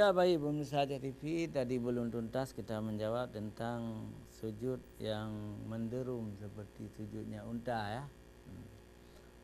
Ya baik pemirsa TV, tadi belum tuntas kita menjawab tentang sujud yang menderum seperti sujudnya unta ya.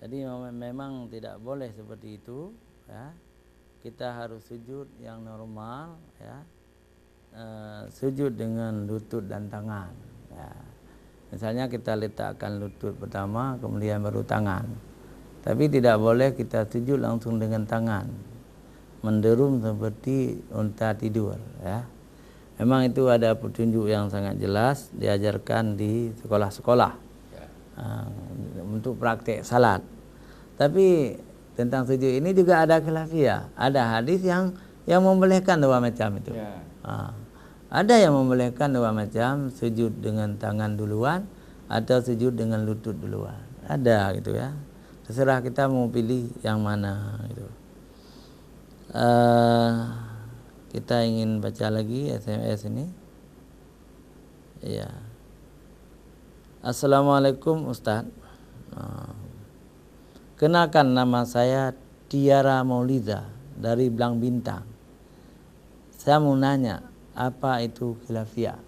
Jadi memang tidak boleh seperti itu ya. Kita harus sujud yang normal ya. Sujud dengan lutut dan tangan ya. Misalnya kita letakkan lutut pertama kemudian baru tangan. Tapi tidak boleh kita sujud langsung dengan tangan, menderum seperti unta tidur ya. Memang itu ada petunjuk yang sangat jelas diajarkan di sekolah-sekolah untuk praktek salat. Tapi tentang sujud ini juga ada khilafiyah. Ada hadis yang membolehkan dua macam itu. Ada yang membolehkan dua macam, sujud dengan tangan duluan atau sujud dengan lutut duluan. Ada gitu ya. Terserah kita mau pilih yang mana gitu. Kita ingin baca lagi SMS ini. Iya. Assalamualaikum Ustaz. Kenalkan, nama saya Tiara Maulida dari Blang Bintang. Saya mau nanya, apa itu khilafiyah?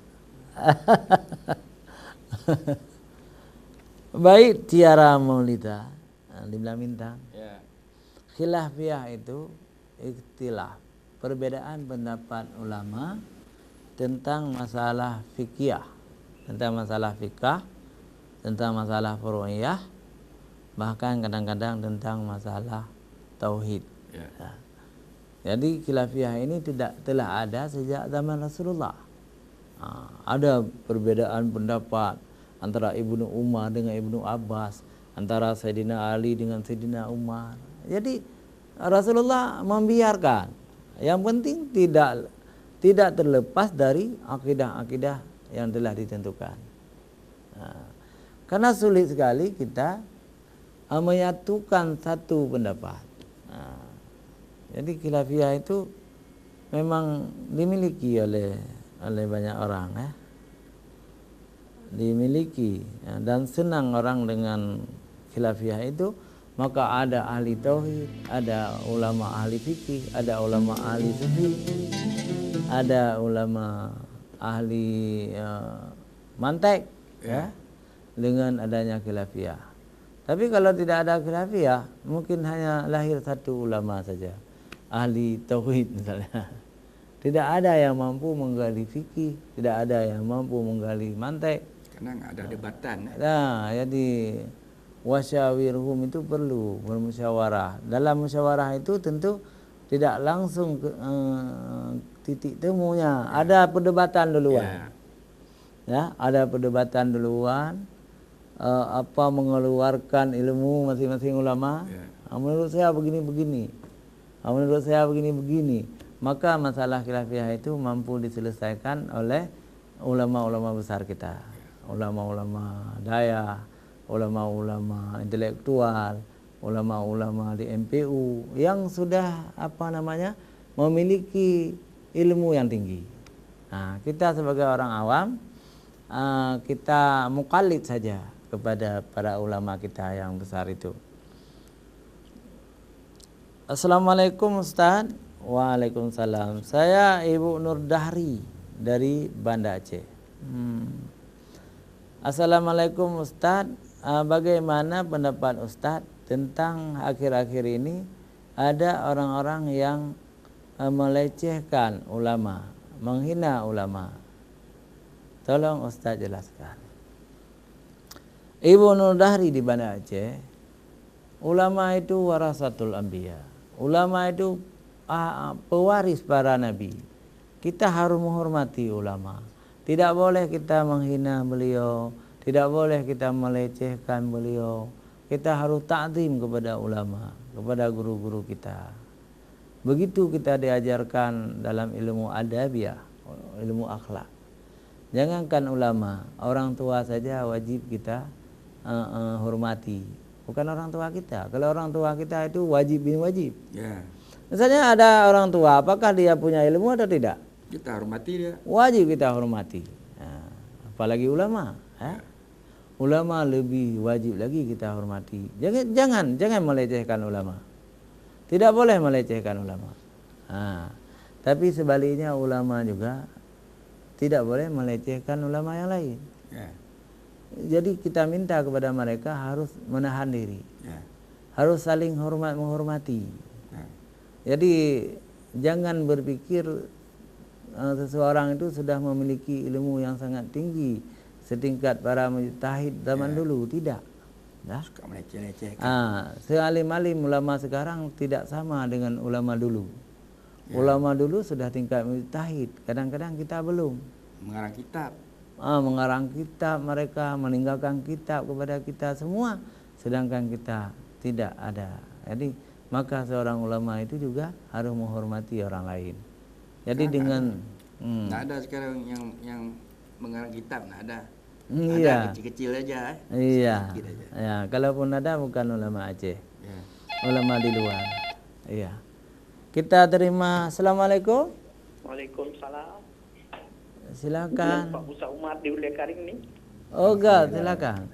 Baik Tiara Maulida di Blang Bintang. Khilafiyah itu ikhtilaf, perbedaan pendapat ulama tentang masalah fikih, tentang masalah fikah, tentang masalah furu'iyah, bahkan kadang-kadang tentang masalah tauhid. Jadi khilafiyah ini telah ada sejak zaman Rasulullah. Ada perbedaan pendapat antara Ibnu Umar dengan Ibnu Abbas, antara Sayyidina Ali dengan Sayyidina Umar. Jadi Rasulullah membiarkan. Yang penting tidak terlepas dari akidah-akidah yang telah ditentukan. Karena sulit sekali kita menyatukan satu pendapat. Jadi khilafiyah itu memang dimiliki oleh banyak orang ya. Dimiliki dan senang orang dengan khilafiyah itu. Maka ada ahli tauhid, ada ulama ahli fikih, ada ulama ahli sufi, ada ulama ahli mantek ya, dengan adanya khilafiyah. Tapi kalau tidak ada khilafiyah, mungkin hanya lahir satu ulama saja, ahli tauhid misalnya. Tidak ada yang mampu menggali fikih, tidak ada yang mampu menggali mantek. Karena nggak ada debatan. Nah, jadi wasyawirhum itu perlu bermusyawarah. Dalam musyawarah itu tentu tidak langsung titik temunya. Ada perdebatan duluan. Ya, ada perdebatan duluan. Apa mengeluarkan ilmu masing-masing ulama? Menurut saya begini-begini. Menurut saya begini-begini. Maka masalah khilafiyah itu mampu diselesaikan oleh ulama-ulama besar kita. Ulama-ulama daya, ulama-ulama intelektual, ulama-ulama di MPU yang sudah memiliki ilmu yang tinggi. Nah, kita sebagai orang awam kita mukallid saja kepada para ulama kita yang besar itu. Assalamualaikum Ustaz. Waalaikumsalam. Saya Ibu Nur Dahri dari Banda Aceh. Assalamualaikum Ustaz. Bagaimana pendapat Ustadz tentang akhir-akhir ini ada orang-orang yang melecehkan ulama, menghina ulama? Tolong Ustadz jelaskan. Ibu Nur Dahri di Banda Aceh, ulama itu warasatul anbiya. Ulama itu pewaris para nabi. Kita harus menghormati ulama. Tidak boleh kita menghina beliau. Tidak boleh kita melecehkan beliau. Kita harus ta'zim kepada ulama, kepada guru-guru kita. Begitu kita diajarkan dalam ilmu adabiyah, ilmu akhlak. Jangankan ulama, orang tua saja wajib kita hormati. Bukan orang tua kita. Kalau orang tua kita itu wajib bin wajib. Misalnya ada orang tua, apakah dia punya ilmu atau tidak? Kita hormati dia. Wajib kita hormati. Apalagi ulama. Ulama lebih wajib lagi kita hormati. Jangan melecehkan ulama. Tidak boleh melecehkan ulama. Tapi sebaliknya ulama juga tidak boleh melecehkan ulama yang lain. Ya. Jadi kita minta kepada mereka harus menahan diri, Ya. harus saling menghormati. Ya. Jadi jangan berpikir seseorang itu sudah memiliki ilmu yang sangat tinggi setingkat para mujtahid zaman dulu, tidak. Ya. Suka meleceh-lecehkan. Sealim-alim ulama sekarang tidak sama dengan ulama dulu. Ulama dulu sudah tingkat mujtahid, kadang-kadang kita belum. Mengarang kitab. Mengarang kitab, mereka meninggalkan kitab kepada kita semua, sedangkan kita tidak ada. Jadi maka seorang ulama itu juga harus menghormati orang lain. Jadi dengan Nggak ada sekarang yang mengarang kitab, nggak ada. iya. Ada kecil-kecil aja. Iya. Sedikit aja. Ya, kalaupun ada bukan ulama Aceh. Ya. Ulama di luar. Iya. Kita terima. Assalamualaikum. Waalaikumsalam. Silakan. Pak Musa Umar di Wilayah Karing ni. Oh, enggak, silakan.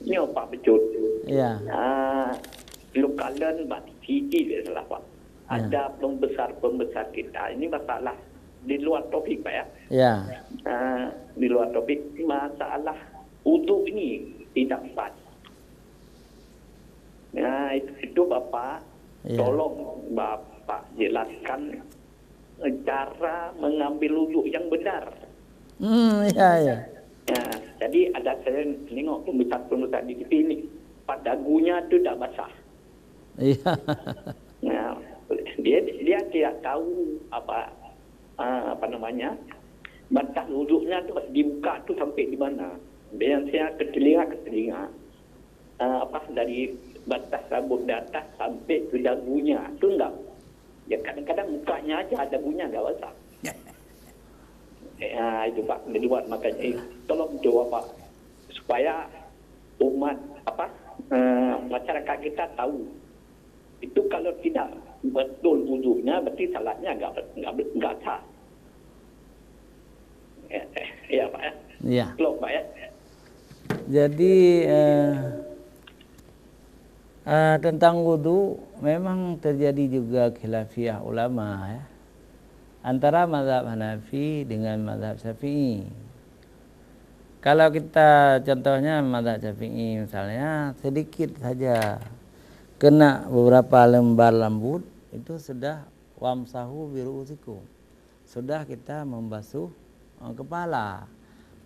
Ni Pak Becut. Iya. Lokalan Pak Siti dia salah Pak. Ada pembesar-pembesar kita. Ini masalah di luar topik Pak ya. Ya. Di luar topik masalah uduk ini tidak pas. Nah, itu Bapak tolong Bapak jelaskan cara mengambil wuduk yang benar. Iya. Nah, jadi ada saya tengok pembesar-pembesar di sini pada dagunya itu tidak basah. Iya. Nah, dia tidak tahu apa namanya batas wuduknya tu dibuka tu sampai di mana. Dia saya ke telinga dari batas rambut di atas sampai ke dagunya tu enggak. Ya kadang-kadang mukanya aja ada dagunya enggak basah. Itu Pak, dibuat makanya tolong jawab Pak supaya umat masyarakat kita tahu itu kalau tidak betul wuduknya berarti salatnya enggak sah. Ya Pak ya. Iya. Tolong Pak ya. Jadi tentang wudu memang terjadi juga khilafiyah ulama ya, antara mazhab Hanafi dengan mazhab Syafi'i. Kalau kita contohnya mazhab Syafi'i misalnya sedikit saja kena beberapa lembar rambut itu sudah wamsahu biru'usikum, sudah kita membasuh kepala.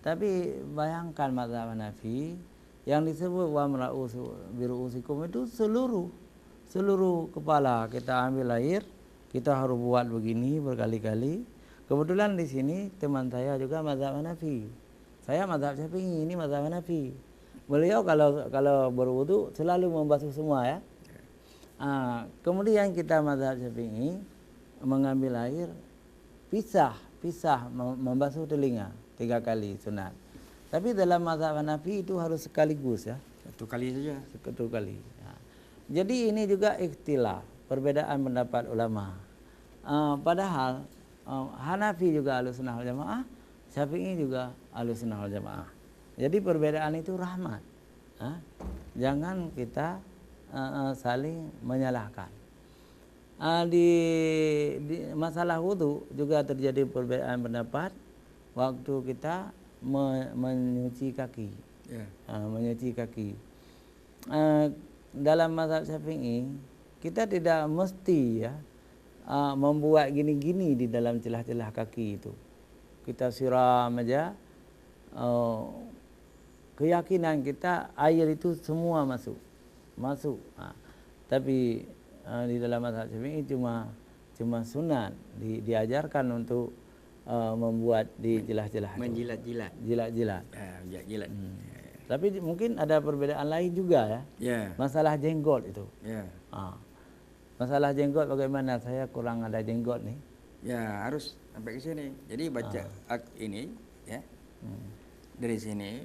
Tapi bayangkan mazhab Hanafi yang disebut wamra'u biru'usikum itu seluruh kepala kita ambil air, kita harus buat begini berkali-kali. Kebetulan di sini teman saya juga mazhab Hanafi. Saya mazhab Syafi'i, ini mazhab Hanafi. Beliau kalau berwudu selalu membasuh semua ya. Kemudian kita mazhab Syafi'i mengambil air pisah membasuh telinga 3 kali sunat. Tapi dalam mazhab Hanafi itu harus sekaligus ya. Satu kali saja. Satu kali. Jadi ini juga ikhtilaf, perbedaan pendapat ulama. Padahal Hanafi juga Ahlussunnah wal Jamaah, Syafi'i juga Ahlussunnah wal Jamaah. Jadi perbedaan itu rahmat. Jangan kita saling menyalahkan. Di masalah wudu juga terjadi perbedaan pendapat waktu kita menyuci kaki. Menyuci kaki. Dalam mazhab Syafi'i kita tidak mesti ya membuat gini-gini di dalam celah-celah kaki itu. Kita siram aja. Keyakinan kita air itu semua masuk. Tapi di dalam mazhab Syafi'i cuma sunat diajarkan untuk membuat di celah-celah. Menjilat-jilat. Jilat-jilat. Jilat. Tapi mungkin ada perbedaan lain juga ya. Ya. Masalah jenggot itu. Ya. Masalah jenggot bagaimana? Saya kurang ada jenggot nih. Ya, harus sampai ke sini. Jadi baca ini ya. Dari sini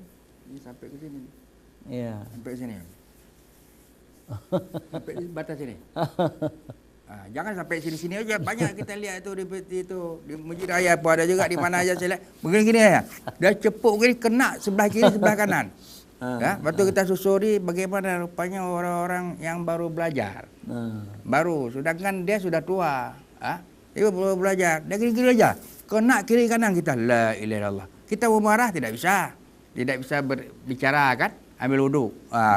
ini sampai ke sini. Iya. Sampai ke sini. Sampai di batas sini. Jangan sampai sini-sini aja. Banyak kita lihat itu di Masjid Raya pun ada juga, di mana aja saya lihat. Begini-gini ya. Dah cepuk gini kena sebelah kiri sebelah kanan. Lepas tu kita susuri bagaimana rupanya orang-orang yang baru belajar. Baru, sedangkan dia sudah tua. Dia perlu belajar. Dia kiri-kiri aja. Kau nak kiri kanan kita. La ilaha illallah. Kita mau marah tidak bisa. Tidak bisa berbicara kan. Ambil wuduk.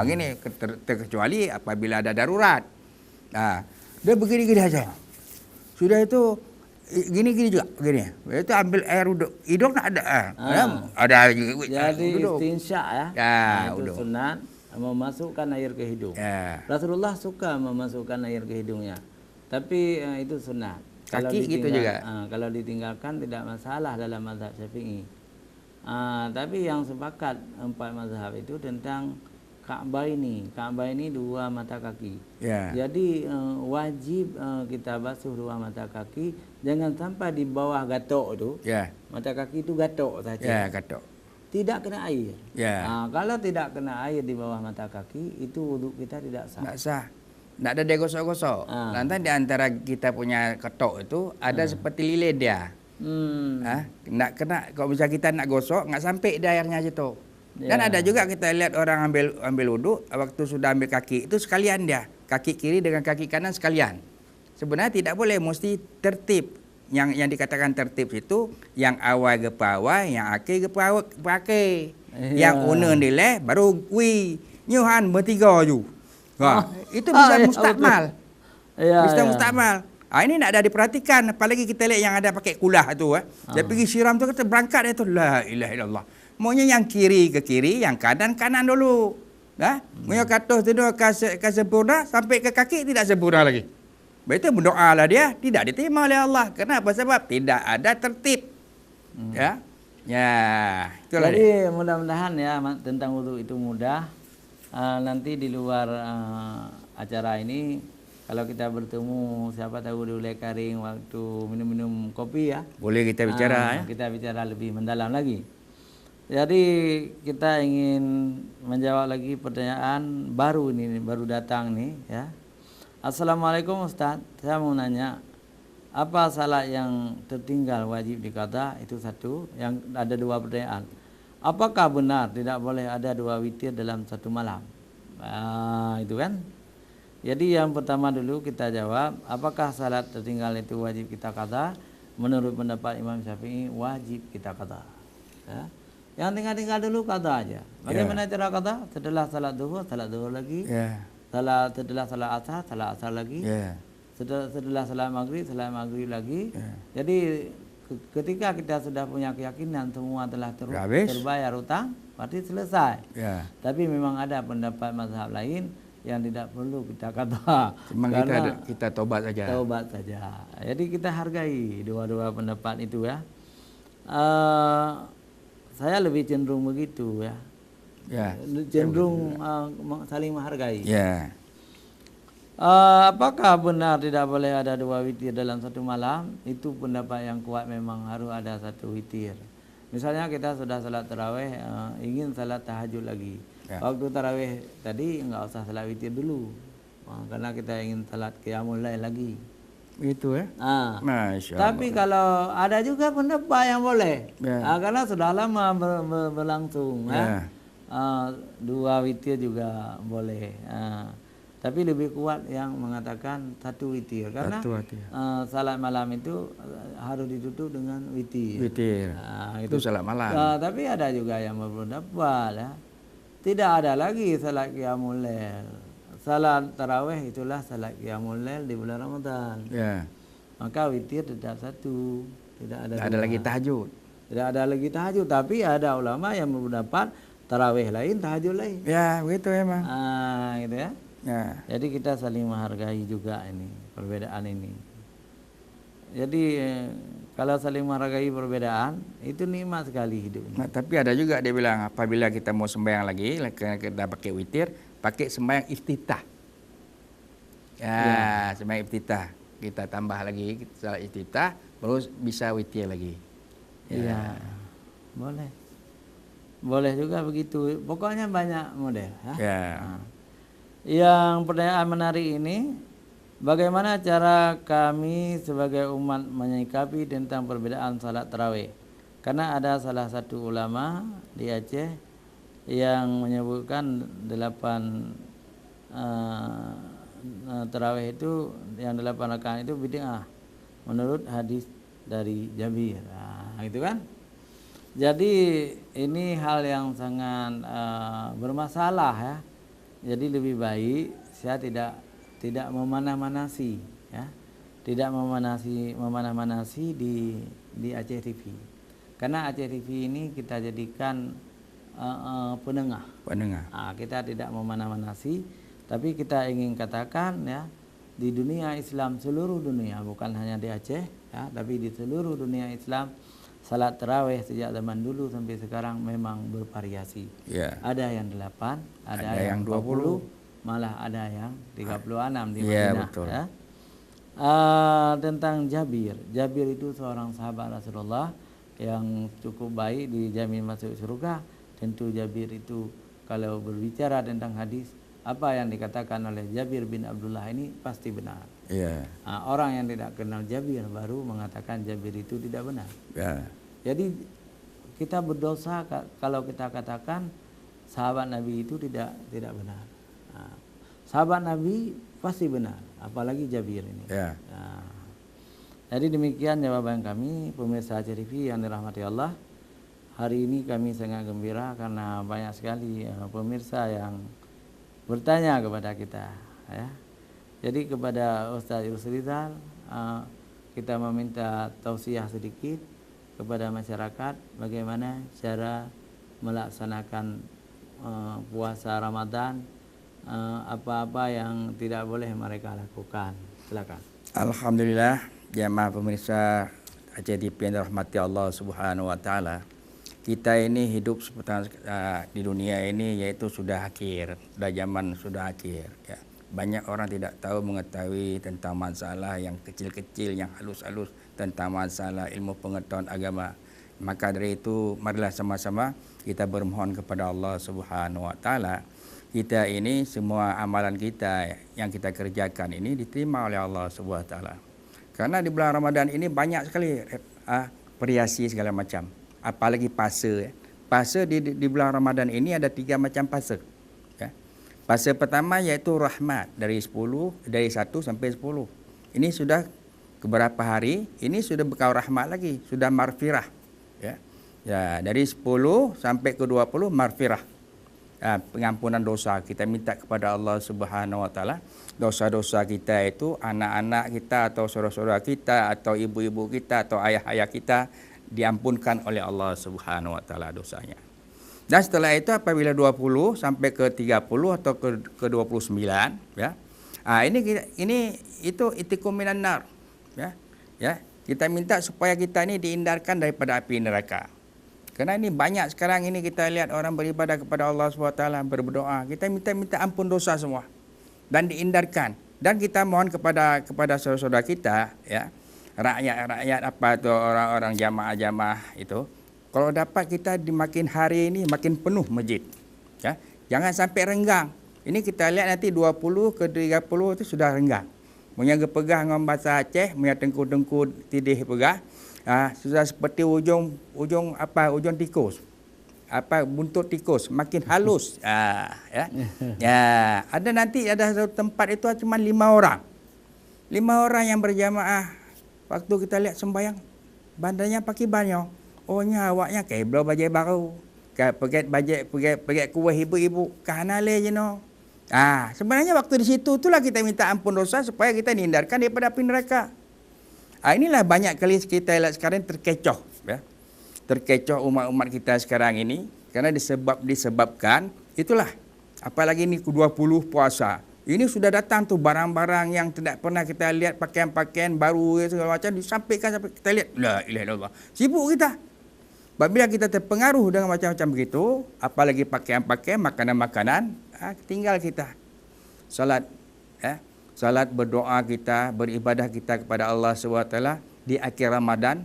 Gini terkecuali apabila ada darurat. Dia begini-gini aja. Sudah itu gini-gini juga. Gini. Itu ambil air wuduk. Hidung tak ada. Ada juga. Jadi istinsyak ya. Itu wuduk. sunat memasukkan air ke hidung. Rasulullah suka memasukkan air ke hidungnya. Tapi itu sunat. Kaki gitu juga. Kalau ditinggalkan tidak masalah dalam mazhab Syafi'i. Tapi yang sepakat 4 mazhab itu tentang Ka'bah ini. Ka'bah ini 2 mata kaki. Jadi wajib kita basuh 2 mata kaki. Jangan sampai di bawah gatok itu. Mata kaki itu gatok saja. Gatok. Tidak kena air. Kalau tidak kena air di bawah mata kaki, itu wuduk kita tidak sah. Tak sah. Tak ada dia gosok-gosok. Lantas di antara kita punya ketok itu ada seperti lilin dia. Nak kena, kalau bisa kita nak gosok, nggak sampai di airnya situ. Dan ada juga kita lihat orang ambil wuduk, waktu sudah ambil kaki itu sekalian dia, kaki kiri dengan kaki kanan sekalian. Sebenarnya tidak boleh, mesti tertib. Yang dikatakan tertib itu yang awal ke bawah, yang akhir ke bawah pakai. Yang una nilai baru kui nyuhan bertiga ju. Itu bisa mustakmal. Bisa mustakmal. Ini tidak ada diperhatikan, apalagi kita lihat yang ada pakai kulah tu. Dia pergi siram tu, kita berangkat itu la ilaha illallah. Maunya yang kiri ke kiri, yang kanan dulu. Maunya kata tu ke sempurna sampai ke kaki tidak sempurna lagi. Begitu berdoalah dia, tidak diterima oleh Allah. Kenapa? Sebab tidak ada tertib. Itulah jadi dia. Mudah-mudahan ya tentang wudu itu mudah. Nanti di luar acara ini kalau kita bertemu, siapa tahu di Ulai Karing waktu minum-minum kopi ya. Boleh kita bicara Kita bicara lebih mendalam lagi. Jadi kita ingin menjawab lagi pertanyaan baru ini, baru datang nih ya. Assalamualaikum Ustaz, saya mau nanya, apa salat yang tertinggal wajib diqadha? Itu satu. Yang ada 2 pertanyaan. Apakah benar tidak boleh ada 2 witir dalam satu malam? Itu kan. Jadi yang pertama dulu kita jawab, apakah salat tertinggal itu wajib kita qadha? Menurut pendapat Imam Syafi'i wajib kita qadha. Yang tinggal-tinggal dulu qadha aja. Bagaimana cara qadha? Setelah salat zuhur lagi. Setelah salat asar lagi. Setelah salat maghrib lagi. Jadi ketika kita sudah punya keyakinan semua telah terbayar hutang, berarti selesai. Tapi memang ada pendapat mazhab lain yang tidak perlu kita qadha. Cuma kita tobat saja. Tobat saja. Jadi kita hargai dua-dua pendapat itu ya. Saya lebih cenderung begitu ya. Cenderung saling menghargai. Apakah benar tidak boleh ada 2 witir dalam satu malam? Itu pendapat yang kuat, memang harus ada 1 witir. Misalnya kita sudah salat tarawih, ingin salat tahajud lagi. Waktu tarawih tadi enggak usah salat witir dulu. Karena kita ingin salat qiyamul lail lagi. Begitu ya? Masya Allah. Tapi kalau ada juga pendapat yang boleh. Karena sudah lama berlangsung. 2 witir juga boleh. Tapi lebih kuat yang mengatakan 1 witir. Karena salat malam itu harus ditutup dengan witir. Itu salat malam. Tapi ada juga yang berpendapat ya, tidak ada lagi salat qiyamul lail. Salat tarawih itulah salat qiyamul lail di bulan Ramadan. Maka witir tetap 1. Tidak ada lagi tahajud. Tidak ada lagi tahajud. Tapi ada ulama yang berpendapat tarawih lain, tahajud lain. Begitu memang. Gitu ya. Jadi kita saling menghargai juga ini perbedaan ini. Jadi kalau saling menghargai perbedaan itu nikmat sekali hidup ini. Tapi ada juga dia bilang apabila kita mau sembahyang lagi, kita pakai witir, pakai sembahyang iftitah. Sembahyang iftitah. Kita tambah lagi salat iftitah, baru bisa witir lagi. Boleh. Boleh juga begitu. Pokoknya banyak model. Yang pertanyaan menarik ini, bagaimana cara kami sebagai umat menyikapi tentang perbedaan salat tarawih? Karena ada salah satu ulama di Aceh yang menyebutkan 8 tarawih itu, yang 8 rakaat itu bid'ah. menurut hadis dari Jabir. Nah, gitu kan? Jadi ini hal yang sangat bermasalah ya. Jadi lebih baik saya tidak memanah-manasi ya. Tidak memanah-manasi di Aceh TV. Karena Aceh TV ini kita jadikan penengah. Kita tidak memanah-manasi, tapi kita ingin katakan ya, di dunia Islam seluruh dunia, bukan hanya di Aceh ya, tapi di seluruh dunia Islam salat tarawih sejak zaman dulu sampai sekarang memang bervariasi. Ada yang 8, ada yang 20, malah ada yang 36 di Madinah. Betul. Ya. Tentang Jabir itu seorang sahabat Rasulullah yang cukup baik, dijamin masuk surga. Tentu Jabir itu kalau berbicara tentang hadis, apa yang dikatakan oleh Jabir bin Abdullah ini pasti benar. Orang yang tidak kenal Jabir baru mengatakan Jabir itu tidak benar. Jadi kita berdosa kalau kita katakan sahabat Nabi itu tidak benar. Sahabat Nabi pasti benar, apalagi Jabir ini. Jadi demikian jawaban kami, pemirsa Aceh TV yang dirahmati Allah. Hari ini kami sangat gembira karena banyak sekali pemirsa yang bertanya kepada kita. Ya. Jadi kepada Ustaz Yusridal, kita meminta tausiah sedikit kepada masyarakat bagaimana cara melaksanakan puasa Ramadan, apa-apa yang tidak boleh mereka lakukan. Silakan. Alhamdulillah, jamaah pemirsa Aceh TV yang dirahmati Allah Subhanahu wa taala. Kita ini hidup di dunia ini yaitu sudah akhir, sudah akhir ya. Banyak orang tidak tahu mengetahui tentang masalah yang kecil-kecil, yang halus-halus tentang masalah ilmu pengetahuan agama. Maka dari itu marilah sama-sama kita bermohon kepada Allah Subhanahu wa taala. Kita ini semua amalan kita yang kita kerjakan ini diterima oleh Allah Subhanahu wa taala. Karena di bulan Ramadan ini banyak sekali variasi segala macam. Apalagi puasa. Puasa di bulan Ramadan ini ada 3 macam puasa. Ya. Puasa pertama iaitu rahmat dari 1 sampai 10. Ini sudah beberapa hari, ini sudah bekal rahmat lagi, sudah marfirah. Ya. Dari 10 sampai ke 20 marfirah. Pengampunan dosa. Kita minta kepada Allah Subhanahu wa taala dosa-dosa kita itu, anak-anak kita atau saudara-saudara kita atau ibu-ibu kita atau ayah-ayah kita diampunkan oleh Allah Subhanahu wa taala dosanya. Dan setelah itu apabila 20 sampai ke 30 atau ke 29 ya. Itu itikum minan nar ya. Ya, kita minta supaya kita ini dihindarkan daripada api neraka. Karena ini banyak sekarang ini kita lihat orang beribadah kepada Allah Subhanahu wa taala, berdoa, kita minta ampun dosa semua dan dihindarkan. Dan kita mohon kepada saudara-saudara kita ya, rakyat apa itu orang-orang jamaah itu, kalau dapat kita di makin hari ini makin penuh masjid ya. Jangan sampai renggang. Ini kita lihat nanti 20 ke 30 itu sudah renggang. Punya pegah dengan bahasa Aceh, punya tengku-tengku tidih pegah. Sudah seperti ujung tikus. Buntut tikus makin halus. Ada satu tempat itu cuma 5 orang. 5 orang yang berjamaah. Waktu kita lihat sembahyang, bandanya pakai banyo. Ohnya awaknya kayak belau baju baru. Kayak pakai kuah ibu-ibu. Kahana le je no. Sebenarnya waktu di situ itulah kita minta ampun dosa supaya kita dihindarkan daripada api neraka. Inilah banyak kali kita lihat sekarang terkecoh ya. Terkecoh umat-umat kita sekarang ini karena disebabkan itulah, apalagi ini 20 puasa. Ini sudah datang tuh barang-barang yang tidak pernah kita lihat, pakaian-pakaian baru segala macam disampaikan sampai kita lihat. La ilaha illallah. Sibuk kita. Apabila kita terpengaruh dengan macam-macam begitu, apalagi pakaian-pakaian, makanan-makanan, tinggal kita salat ya. Salat, berdoa kita, beribadah kita kepada Allah SWT di akhir Ramadan,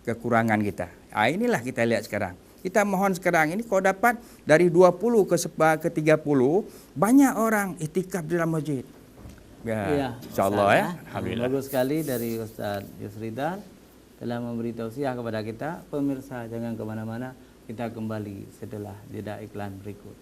kekurangan kita. Inilah kita lihat sekarang. Kita mohon sekarang ini kalau dapat dari 20 ke 30, banyak orang itikaf di dalam masjid. Ya, InsyaAllah ya. Alhamdulillah. Bagus sekali dari Ustaz Yusridal telah memberi tausiah kepada kita. Pemirsa jangan kemana-mana, kita kembali setelah jeda iklan berikut.